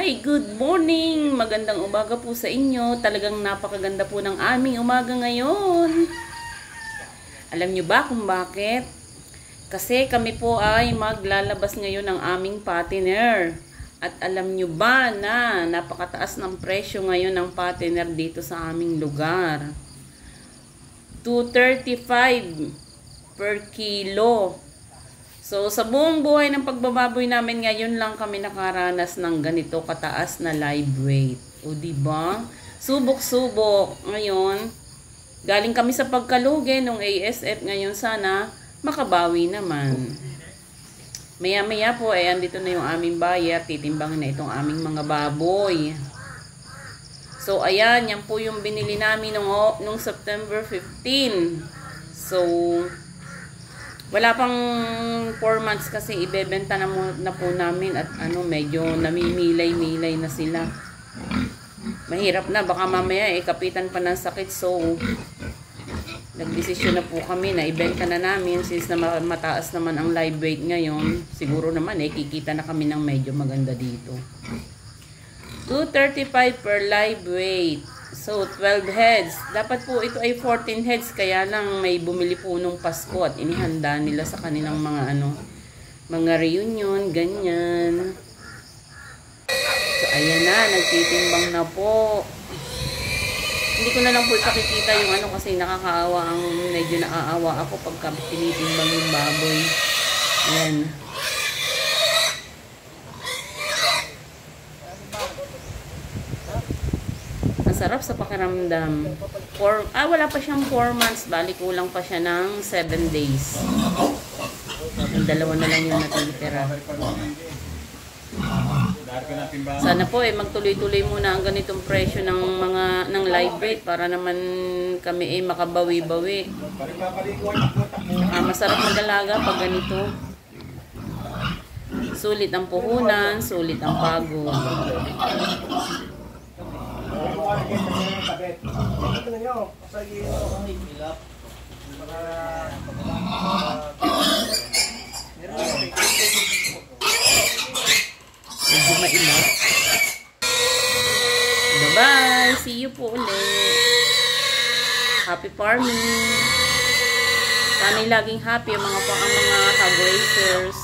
Hi, good morning! Magandang umaga po sa inyo. Talagang napakaganda po ng aming umaga ngayon. Alam nyo ba kung bakit? Kasi kami po ay maglalabas ngayon ng aming patiner. At alam nyo ba na napakataas ng presyo ngayon ng patiner dito sa aming lugar? 235 per kilo. So, sa buong buhay ng pagbababoy namin, ngayon lang kami nakaranas ng ganito kataas na live weight. O, diba? Subok-subok. Ngayon, galing kami sa pagkalugi nung ASF. Ngayon, sana makabawi naman. Maya-maya po, andito na yung aming buyer. Titimbangin na itong aming mga baboy. So, ayan. Yan po yung binili namin nung September 15. So, wala pang 4 months kasi ibebenta na po namin at medyo namimilay-milay na sila. Mahirap na, baka mamaya kapitan pa ng sakit. So nagdesisyon na po kami na ibenta na namin since na mataas naman ang live weight ngayon. Siguro naman kikita na kami ng medyo maganda dito. 235 per live weight. So, 12 heads. Dapat po ito ay 14 heads. Kaya lang may bumili po nung Pasko at inihanda nila sa kanilang mga mga reunion, ganyan. So, ayan na. Nagtitimbang na po. Hindi ko na lang po ipakikita yung kasi nakakaawa medyo naaawa ako pagka tinitimbang yung baboy. Ayan. Sarap sa pakiramdam. Wala pa siyang 4 months. Bali, kulang pa siya ng 7 days. Ang dalawa na lang yung natitira. Sana po magtuloy-tuloy muna ang ganitong presyo ng live weight para naman kami makabawi-bawi. Masarap mag-alaga pag ganito. Sulit ang puhunan, sulit ang pagod. Medyo mainit. Bye-bye! See you po ulit. Happy farming! Sana'y laging happy ang mga hog raisers.